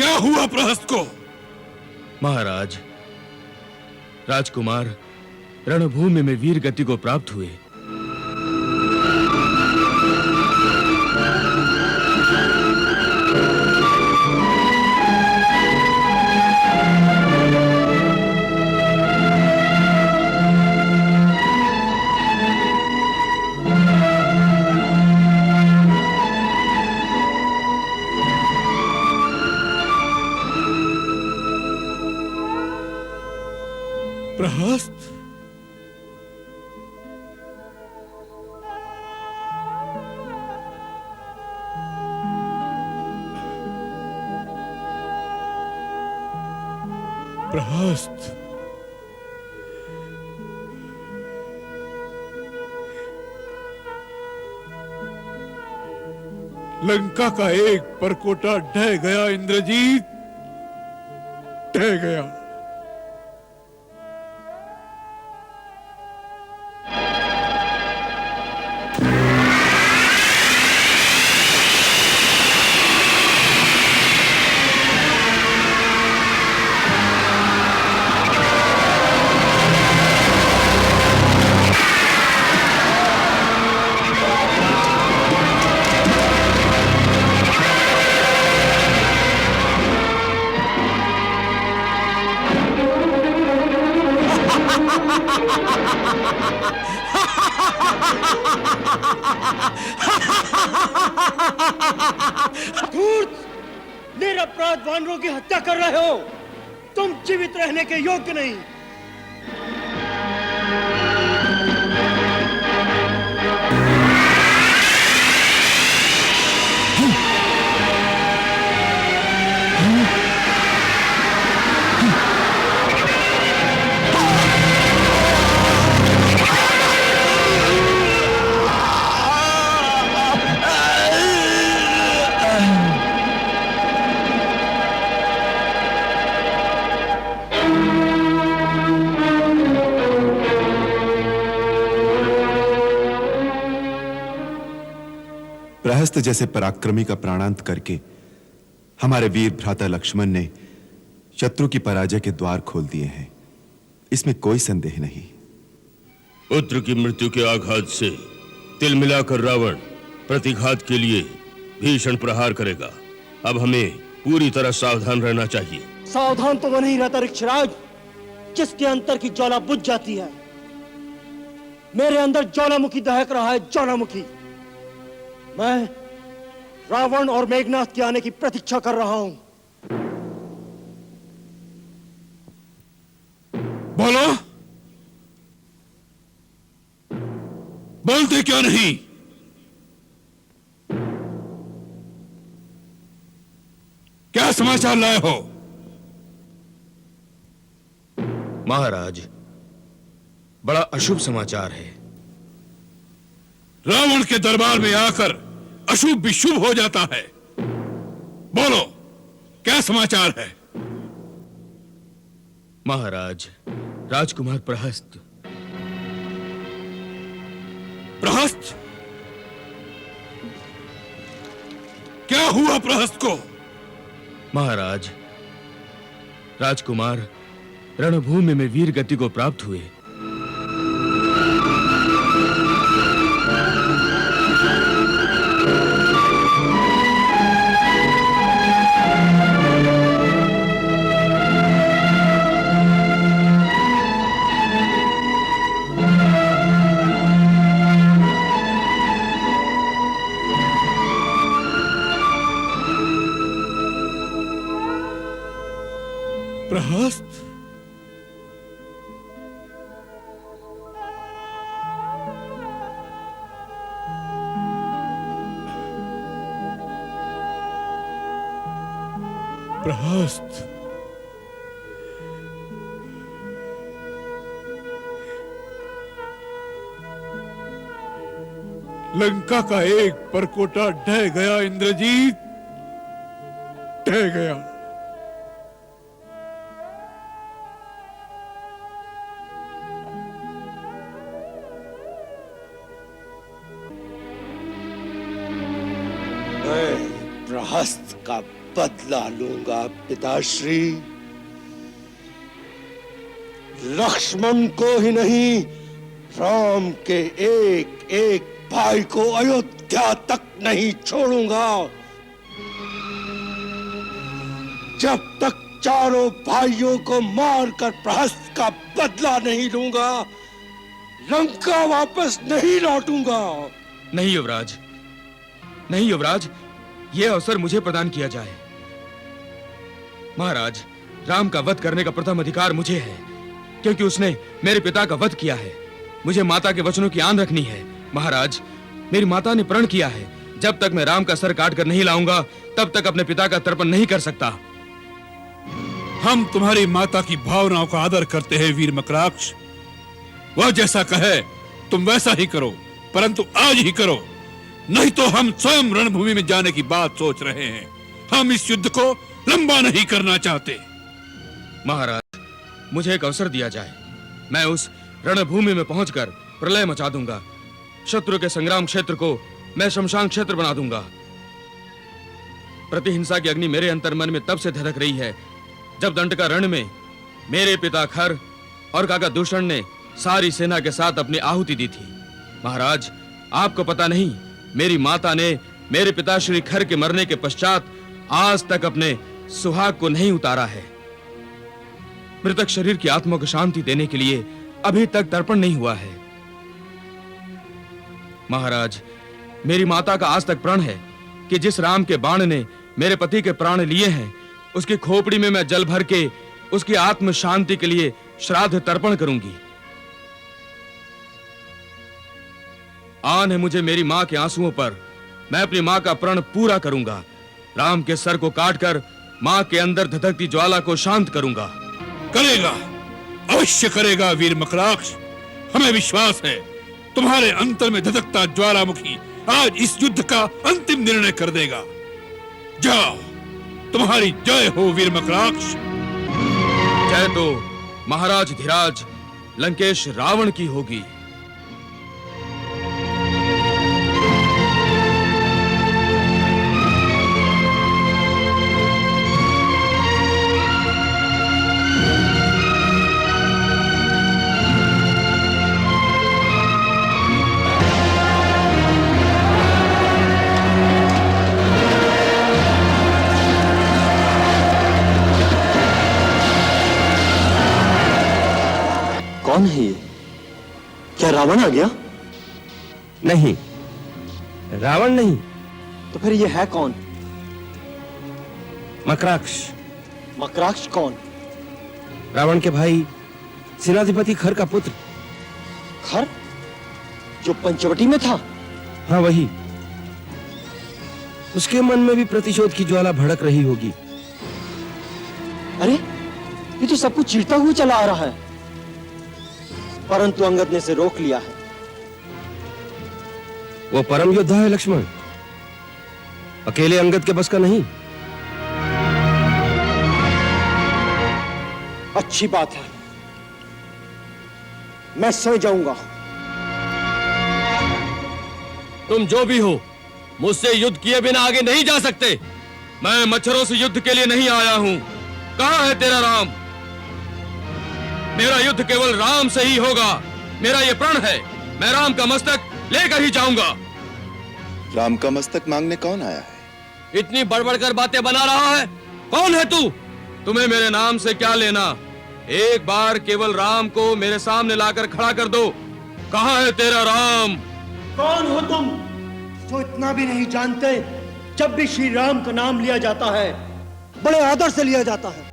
क्या हुआ प्रहस्त को? महाराज, राजकुमार रणभूमि में वीर गति को प्राप्त हुए। प्रहस्त, प्रहस्त, लंका का एक परकोटा ढह गया इंद्रजीत, ढह गया। धूर्त, निरपराध वानरों की हत्या कर रहे हो। तुम जीवित रहने के योग्य नहीं। प्रहस्त जैसे पराक्रमी का प्राणांत करके हमारे वीर भ्राता लक्ष्मण ने शत्रु की पराजय के द्वार खोल दिए हैं, इसमें कोई संदेह नहीं। पुत्र की मृत्यु के आघात से तिल मिलाकर रावण प्रतिघात के लिए भीषण प्रहार करेगा। अब हमें पूरी तरह सावधान रहना चाहिए। सावधान तो वो नहीं रहता ऋक्षराज, जिसके अंतर की ज्वाला बुझ जाती है। मेरे अंदर ज्वालामुखी दहक रहा है, ज्वालामुखी। मैं रावण और मेघनाथ के आने की प्रतीक्षा कर रहा हूं। बोलो, बोलते क्यों नहीं? क्या समाचार लाए हो? महाराज, बड़ा अशुभ समाचार है। रावण के दरबार में आकर अशुभ भी शुभ हो जाता है। बोलो, क्या समाचार है? महाराज, राजकुमार प्रहस्त। प्रहस्त? क्या हुआ प्रहस्त को? महाराज, राजकुमार रणभूमि में वीर गति को प्राप्त हुए। प्रहस्त? प्रहस्त? लंका का एक परकोटा ढह गया इंद्रजीत, ढह गया। प्रहस्त का बदला लूंगा पिताश्री। लक्ष्मण को ही नहीं, राम के एक एक भाई को अयोध्या तक नहीं छोड़ूंगा। जब तक चारों भाइयों को मारकर प्रहस्त का बदला नहीं लूंगा, लंका वापस नहीं लौटूंगा। नहीं युवराज, नहीं युवराज, यह अवसर मुझे प्रदान किया जाए। महाराज, राम का वध करने का प्रथम अधिकार मुझे है, क्योंकि उसने मेरे पिता का वध किया है। मुझे माता के वचनों की आन रखनी है। महाराज, मेरी माता ने प्रण किया है, जब तक मैं राम का सर काट कर नहीं लाऊंगा, तब तक अपने पिता का तर्पण नहीं कर सकता। हम तुम्हारी माता की भावनाओं का आदर करते हैं वीर मकराक्ष। वह जैसा कहे तुम वैसा ही करो, परंतु आज ही करो, नहीं तो हम स्वयं रणभूमि में जाने की बात सोच रहे हैं। हम इस युद्ध को लंबा नहीं करना चाहते। महाराज, मुझे एक अवसर दिया जाए। मैं उस रणभूमि में पहुंचकर प्रलय मचा दूंगा। शत्रु के संग्राम क्षेत्र को मैं शमशान क्षेत्र बना दूंगा। प्रतिहिंसा की अग्नि मेरे अंतर्मन में तब से धधक रही है, जब दंडका रण में मेरे पिता खर और काका दूषण ने सारी सेना के साथ अपनी आहुति दी थी। महाराज, आपको पता नहीं, मेरी माता ने मेरे पिता श्री खर के मरने के पश्चात आज तक अपने सुहाग को नहीं उतारा है। मृतक शरीर की आत्मा को शांति देने के लिए अभी तक तर्पण नहीं हुआ है। महाराज, मेरी माता का आज तक प्रण है कि जिस राम के बाण ने मेरे पति के प्राण लिए हैं, उसकी खोपड़ी में मैं जल भर के उसकी आत्म शांति के लिए श्राद्ध तर्पण करूंगी। आन है मुझे मेरी मां के आंसुओं पर। मैं अपनी मां का प्रण पूरा करूंगा। राम के सर को काटकर मां के अंदर धधकती ज्वाला को शांत करूंगा। करेगा, अवश्य करेगा वीर मकराक्ष। हमें विश्वास है तुम्हारे अंतर में धधकता ज्वालामुखी आज इस युद्ध का अंतिम निर्णय कर देगा। जाओ, तुम्हारी जय हो वीर मकराक्ष। जय तो महाराज धीराज लंकेश रावण की होगी। कौन है ये? क्या रावण आ गया? नहीं, रावण नहीं, तो फिर ये है कौन? मकराक्ष। मकराक्ष कौन? रावण के भाई सेनाधिपति खर का पुत्र। खर, जो पंचवटी में था? हाँ, वही। उसके मन में भी प्रतिशोध की ज्वाला भड़क रही होगी। अरे, ये तो सब कुछ चीरता हुआ चला आ रहा है, परंतु अंगद ने इसे रोक लिया है। वो परम योद्धा है लक्ष्मण, अकेले अंगद के बस का नहीं। अच्छी बात है, मैं सो जाऊंगा। तुम जो भी हो, मुझसे युद्ध किए बिना आगे नहीं जा सकते। मैं मच्छरों से युद्ध के लिए नहीं आया हूं। कहां है तेरा राम? मेरा युद्ध केवल राम से ही होगा। मेरा यह प्रण है, मैं राम का मस्तक लेकर ही जाऊंगा। राम का मस्तक मांगने कौन आया है? इतनी बड़बड़कर बातें बना रहा है? कौन है तू? तुम्हें मेरे नाम से क्या लेना? एक बार केवल राम को मेरे सामने लाकर खड़ा कर दो। कहां है तेरा राम? कौन हो तुम जो इतना भी नहीं जानते? जब भी श्री राम का नाम लिया जाता है, बड़े आदर से लिया जाता है।